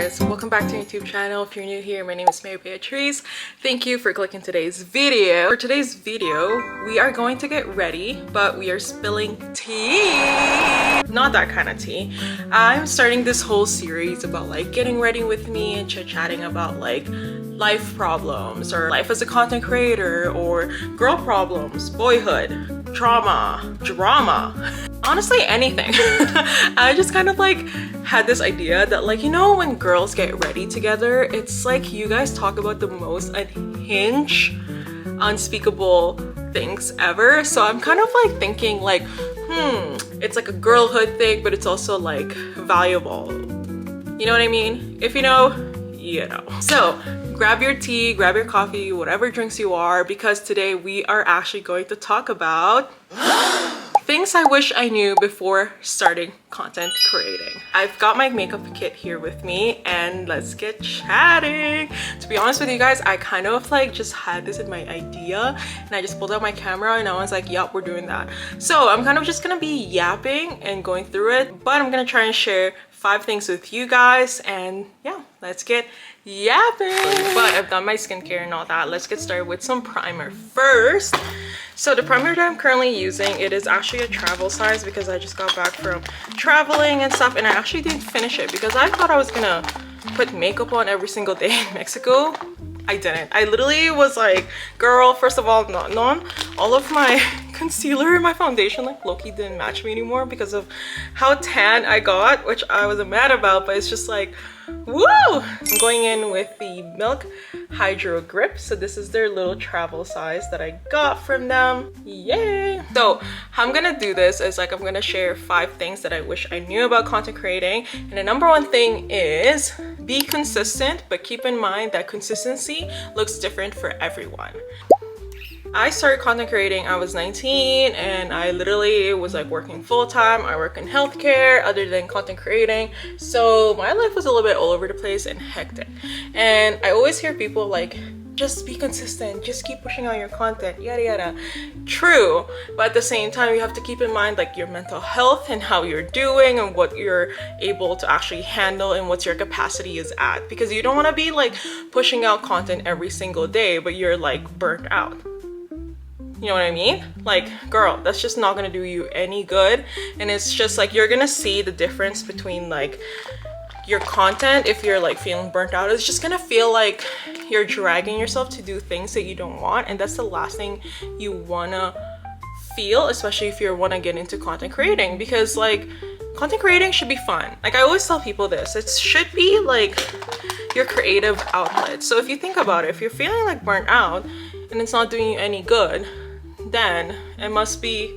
guys, welcome back to my YouTube channel. If you're new here, my name is maryybeatrice. Thank you for clicking today's video. For today's video, we are going to get ready, but we are spilling tea. Not that kind of tea. I'm starting this whole series about like getting ready with me and chit-chatting about like life problems or life as a content creator or girl problems, boyhood, trauma, drama, honestly anything. I just kind of like had this idea that, like, you know, when girls get ready together, it's like you guys talk about the most unhinged, unspeakable things ever. So I'm kind of like thinking like, it's like a girlhood thing, but it's also like valuable. You know what I mean? If you know, you know. So grab your tea, grab your coffee, whatever drinks you are, because today we are actually going to talk about things I wish I knew before starting content creating. I've got my makeup kit here with me and let's get chatting. To be honest with you guys, I kind of like just had this in my idea and I just pulled out my camera and I was like, yup, we're doing that. So I'm kind of just gonna be yapping and going through it, but I'm gonna try and share 5 things with you guys, and yeah, let's get yapping. But I've done my skincare and all that. Let's get started with some primer first. So the primer that I'm currently using, it is actually a travel size because I just got back from traveling and stuff, and I actually didn't finish it because I thought I was gonna put makeup on every single day in Mexico. I didn't. I literally was like, girl, first of all, all of my concealer and my foundation like low-key didn't match me anymore because of how tan I got, which I wasn't mad about, but it's just like, woo! I'm going in with the Milk Hydro Grip. So this is their little travel size that I got from them. Yay! So how I'm gonna do this is like I'm gonna share 5 things that I wish I knew about content creating. And the number 1 thing is be consistent, but keep in mind that consistency looks different for everyone. I started content creating, I was 19, and I literally was like working full-time. I work in healthcare other than content creating, so my life was a little bit all over the place and hectic. And I always hear people like, just be consistent, just keep pushing out your content, yada yada. True, but at the same time you have to keep in mind like your mental health and how you're doing and what you're able to actually handle and what your capacity is at, because you don't want to be like pushing out content every single day but you're like burnt out. You know what I mean? Like, girl, that's just not gonna do you any good. And it's just like you're gonna see the difference between like your content. If you're like feeling burnt out, it's just gonna feel like you're dragging yourself to do things that you don't want, and that's the last thing you wanna feel, especially if you wanna get into content creating, because like content creating should be fun. Like I always tell people this, it should be like your creative outlet. So if you think about it, if you're feeling like burnt out and it's not doing you any good, then it must be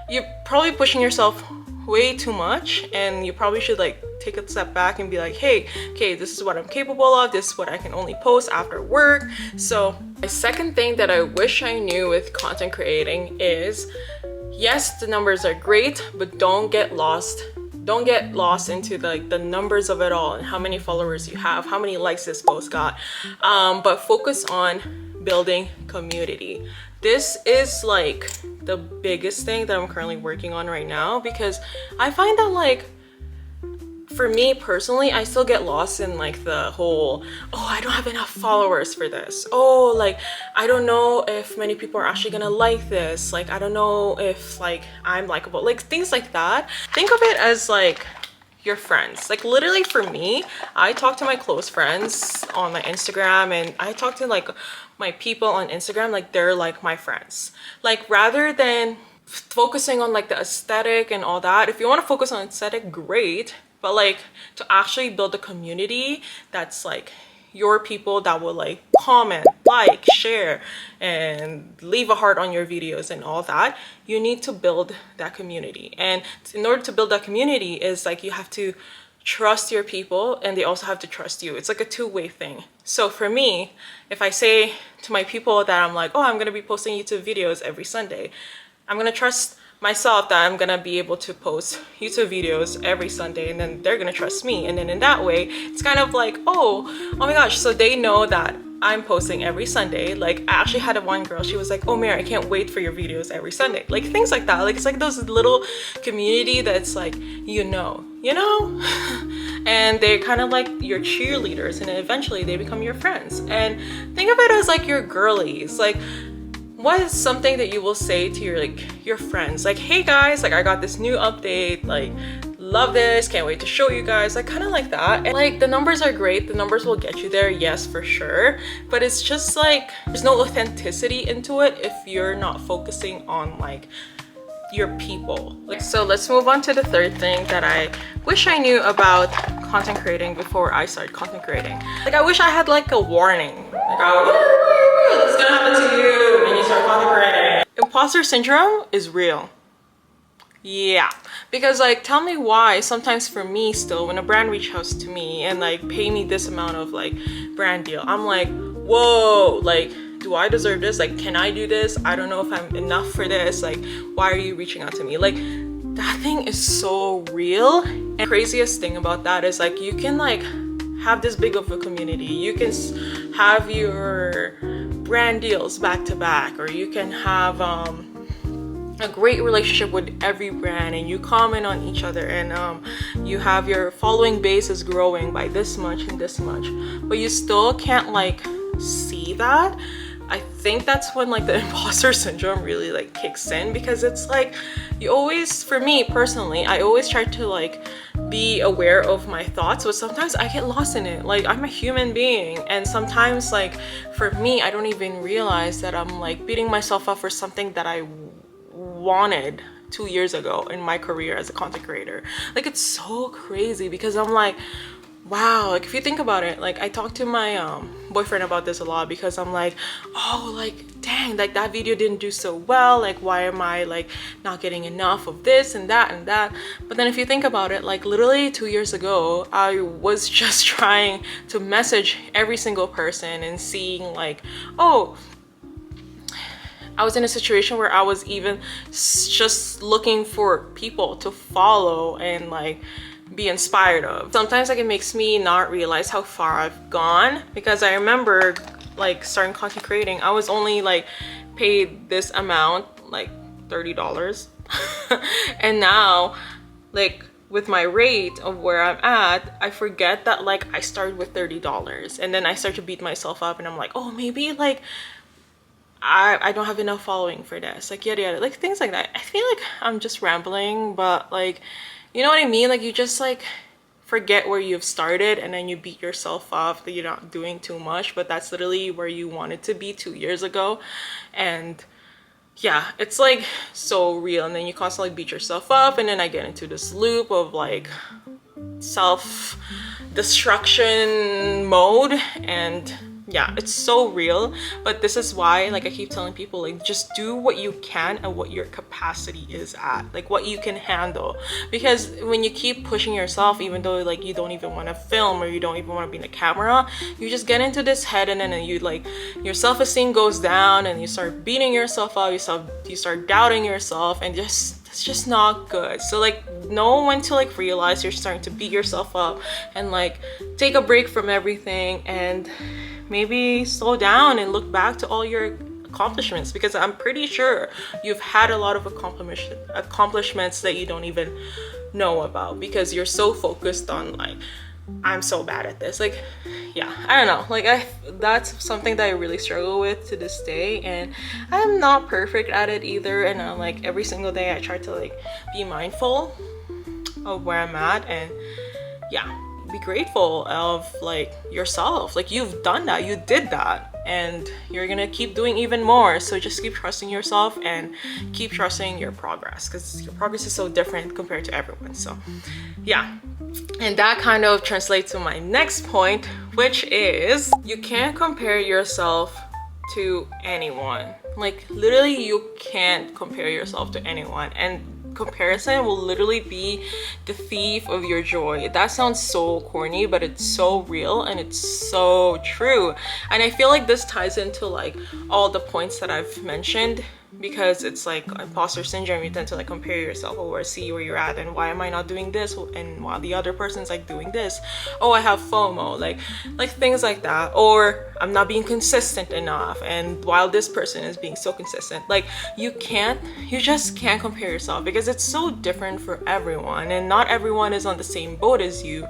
you're probably pushing yourself way too much, and you probably should like take a step back and be like, hey, okay, this is what I'm capable of, this is what I can only post after work. So my second thing that I wish I knew with content creating is, yes, the numbers are great, but don't get lost into the numbers of it all and how many followers you have, how many likes this post got, but focus on building community. This is like the biggest thing that I'm currently working on right now, because I find that like for me personally, I still get lost in like the whole, oh, I don't have enough followers for this, oh, like I don't know if many people are actually gonna like this, like I don't know if like I'm likable, like things like that. Think of it as like your friends. Like literally for me, I talk to my close friends on my Instagram, and I talk to like my people on Instagram like they're like my friends. Like rather than focusing on like the aesthetic and all that, if you want to focus on aesthetic, great, but like to actually build a community that's like your people that will like comment, like, share, and leave a heart on your videos and all that, you need to build that community. And in order to build that community is like you have to trust your people and they also have to trust you. It's like a two-way thing. So for me, if I say to my people that I'm like, oh, I'm gonna be posting YouTube videos every Sunday, I'm gonna trust myself that I'm gonna be able to post YouTube videos every Sunday, and then they're gonna trust me. And then in that way, it's kind of like, oh my gosh, so they know that I'm posting every Sunday. Like I actually had one girl, she was like, oh Mary, I can't wait for your videos every Sunday. Like things like that. Like it's like those little community that's like, you know and they're kind of like your cheerleaders, and then eventually they become your friends. And think of it as like your girlies. Like what is something that you will say to your friends, like, hey guys, like I got this new update, like love this, can't wait to show you guys, like kind of like that. And like the numbers are great, the numbers will get you there, yes, for sure, but it's just like there's no authenticity into it if you're not focusing on like your people. Like, so let's move on to the third thing that I wish I knew about content creating before I started content creating. Like I wish I had like a warning, like oh, this is gonna happen to you when you start content creating. Imposter syndrome is real. Yeah, because like tell me why sometimes for me still, when a brand reaches out to me and like pay me this amount of like brand deal, I'm like, whoa, like do I deserve this? Like can I do this? I don't know if I'm enough for this. Like why are you reaching out to me? Like that thing is so real. And the craziest thing about that is like you can like have this big of a community, you can have your brand deals back to back, or you can have a great relationship with every brand, and you comment on each other, and you have your following base is growing by this much and this much, but you still can't like see that. I think that's when like the imposter syndrome really like kicks in, because it's like you always, for me personally, I always try to like be aware of my thoughts, but sometimes I get lost in it. Like I'm a human being, and sometimes like for me, I don't even realize that I'm like beating myself up for something that I wanted 2 years ago in my career as a content creator. Like it's so crazy, because I'm like, wow, like if you think about it, like I talk to my boyfriend about this a lot, because I'm like, oh, like dang, like that video didn't do so well, like why am I like not getting enough of this and that and that. But then if you think about it, like literally 2 years ago I was just trying to message every single person and seeing like, oh, I was in a situation where I was even just looking for people to follow and like be inspired of. Sometimes like it makes me not realize how far I've gone, because I remember like starting content creating, I was only like paid this amount, like $30 and now like with my rate of where I'm at, I forget that like I started with $30, and then I start to beat myself up, and I'm like, oh, maybe like I don't have enough following for this, like yada yada, like things like that. I feel like I'm just rambling, but like, you know what I mean? Like you just like forget where you've started, and then you beat yourself up that you're not doing too much, but that's literally where you wanted to be 2 years ago. And yeah, it's like so real. And then you constantly beat yourself up, and then I get into this loop of like self-destruction mode, and yeah, it's so real. But this is why like I keep telling people, like just do what you can and what your capacity is at, like what you can handle. Because when you keep pushing yourself, even though like you don't even want to film, or you don't even want to be in the camera, you just get into this head, and then you like your self-esteem goes down, and you start beating yourself up, you start doubting yourself, and it's just not good. So like know when to like realize you're starting to beat yourself up, and like take a break from everything, and maybe slow down and look back to all your accomplishments, because I'm pretty sure you've had a lot of accomplishments that you don't even know about, because you're so focused on like, I'm so bad at this. Like yeah, I don't know, like that's something that I really struggle with to this day, and I'm not perfect at it either. And I'm like every single day I try to like be mindful of where I'm at, and yeah, be grateful of like yourself. Like you've done that, you did that, and you're gonna keep doing even more. So just keep trusting yourself and keep trusting your progress, because your progress is so different compared to everyone. So yeah, and that kind of translates to my next point, which is you can't compare yourself to anyone. Like literally you can't compare yourself to anyone, and comparison will literally be the thief of your joy. That sounds so corny, but it's so real, and it's so true. And I feel like this ties into like all the points that I've mentioned because it's like imposter syndrome. You tend to like compare yourself, or see where you're at, and why am I not doing this, and while the other person's like doing this. Oh, I have FOMO, like things like that. Or I'm not being consistent enough, and while this person is being so consistent. Like you just can't compare yourself, because it's so different for everyone, and not everyone is on the same boat as you.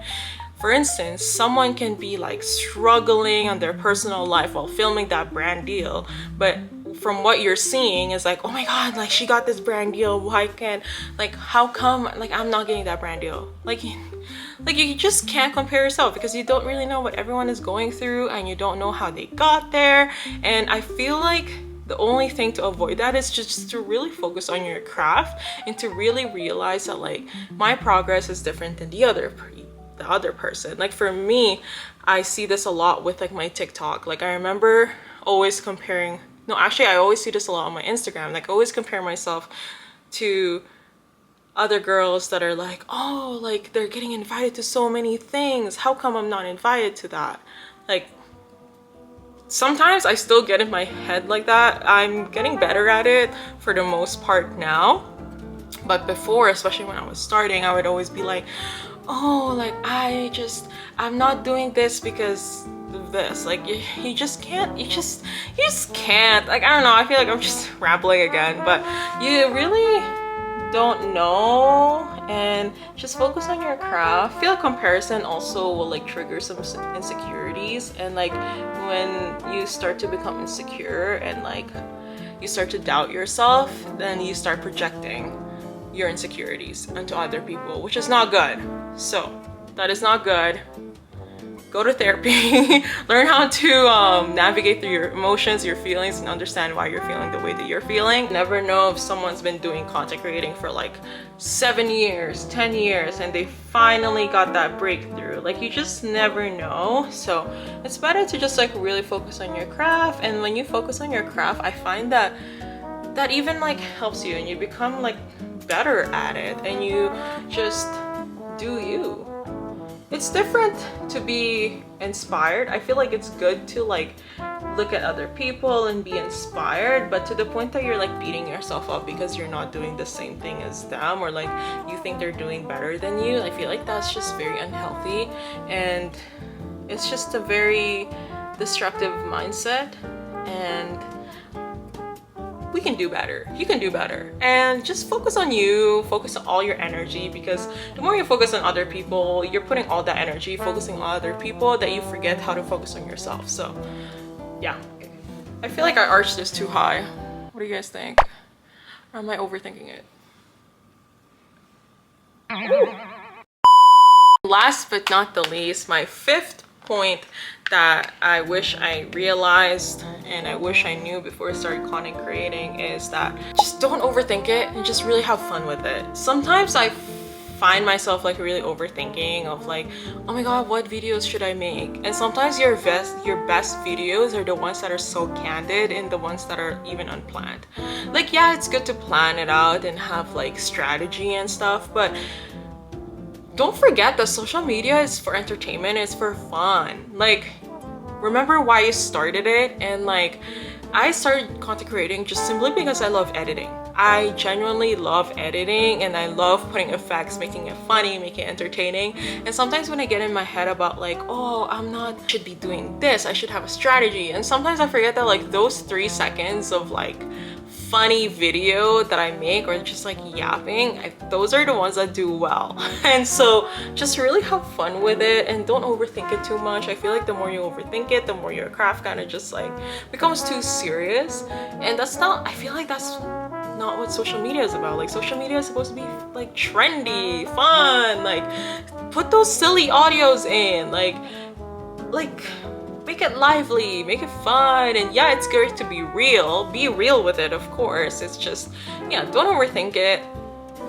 For instance, someone can be like struggling on their personal life while filming that brand deal, but from what you're seeing is like, oh my god, like she got this brand deal, why can't, like how come like I'm not getting that brand deal? Like you just can't compare yourself, because you don't really know what everyone is going through, and you don't know how they got there. And I feel like the only thing to avoid that is just to really focus on your craft, and to really realize that like my progress is different than the other person. Like for me, I see this a lot with like my TikTok. Like I remember always comparing, no, actually I always see this a lot on my Instagram. Like I always compare myself to other girls that are like, oh, like they're getting invited to so many things, how come I'm not invited to that? Like sometimes I still get in my head like that. I'm getting better at it for the most part now, but before, especially when I was starting, I would always be like, oh, like I'm not doing this because of this. Like you just can't, you just can't. Like I don't know, I feel like I'm just rambling again, but you really don't know, and just focus on your craft. I feel like comparison also will like trigger some insecurities, and like when you start to become insecure and like you start to doubt yourself, then you start projecting your insecurities onto other people, which is not good. So that is not good. Go to therapy. Learn how to navigate through your emotions, your feelings, and understand why you're feeling the way that you're feeling. Never know if someone's been doing content creating for like 7 years, 10 years, and they finally got that breakthrough. Like you just never know. So it's better to just like really focus on your craft. And when you focus on your craft, I find that even like helps you, and you become like better at it, and you just do you. It's different to be inspired. I feel like it's good to like look at other people and be inspired, but to the point that you're like beating yourself up because you're not doing the same thing as them, or like you think they're doing better than you. I feel like that's just very unhealthy, and it's just a very destructive mindset. And we can do better. You can do better, and just focus on you, focus on all your energy, because the more you focus on other people, you're putting all that energy focusing on other people that you forget how to focus on yourself. So yeah, I feel like I arched this too high. What do you guys think? Or am I overthinking it? Last but not the least, my fifth point that I wish I realized and I wish I knew before I started content creating is that just don't overthink it, and just really have fun with it. Sometimes I find myself like really overthinking of like, oh my god, what videos should I make? And sometimes your best videos are the ones that are so candid, and the ones that are even unplanned. Like yeah, it's good to plan it out and have like strategy and stuff, but don't forget that social media is for entertainment, it's for fun. Like remember why you started it. And like I started content creating just simply because I love editing. I genuinely love editing, and I love putting effects, making it funny, making it entertaining. And sometimes when I get in my head about like, oh, should be doing this, I should have a strategy, and sometimes I forget that like those 3 seconds of like funny video that I make, or just like yapping, those are the ones that do well. And so just really have fun with it, and don't overthink it too much. I feel like the more you overthink it, the more your craft kind of just like becomes too serious, and I feel like that's not what social media is about. Like social media is supposed to be like trendy, fun, like put those silly audios in, like make it lively, make it fun. And yeah, it's great to be real with it, of course. It's just, yeah, don't overthink it.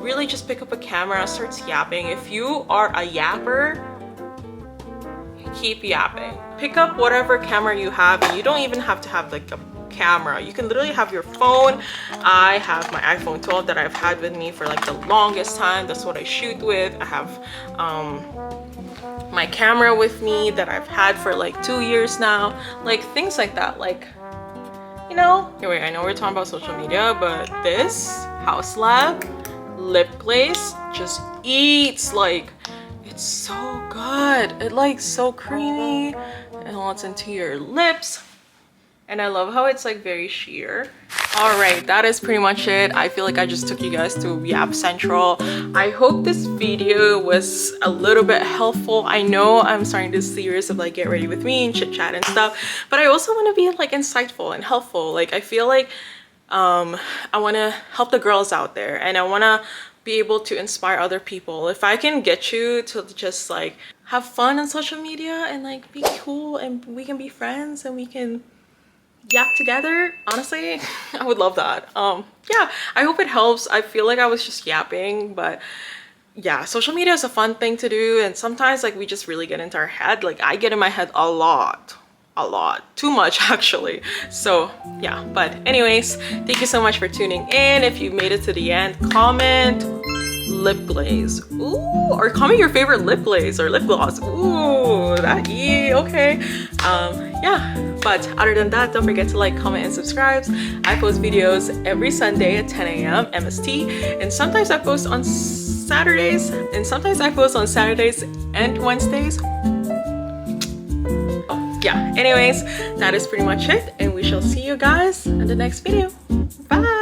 Really just pick up a camera, start yapping. If you are a yapper, keep yapping. Pick up whatever camera you have, and you don't even have to have like a camera. You can literally have your phone. I have my iPhone 12 that I've had with me for like the longest time. That's what I shoot with. I have my camera with me that I've had for like 2 years now. Like things like that. Like you know. Anyway, I know we're talking about social media, but this House Lab lip glaze just eats. Like, it's so good. It like so creamy and wants into your lips. And I love how it's like very sheer. All right, that is pretty much it. I feel like I just took you guys to Yap Central. I hope this video was a little bit helpful. I know I'm starting this series of like get ready with me and chit chat and stuff, but I also want to be like insightful and helpful. Like, I feel like I want to help the girls out there, and I want to be able to inspire other people. If I can get you to just like have fun on social media and like be cool, and we can be friends and we can yap together, honestly, I would love that. Yeah, I hope it helps. I feel like I was just yapping, but yeah, social media is a fun thing to do, and sometimes like we just really get into our head. Like, I get in my head a lot, too much actually. So yeah, but anyways, thank you so much for tuning in. If you made it to the end, comment lip glaze, ooh, or comment your favorite lip glaze or lip gloss. Ooh, that okay. Yeah, but other than that, don't forget to like, comment, and subscribe. I post videos every Sunday at 10 a.m. MST, and sometimes I post on Saturdays, and sometimes I post on Saturdays and Wednesdays. Oh yeah, anyways, that is pretty much it, and we shall see you guys in the next video. Bye.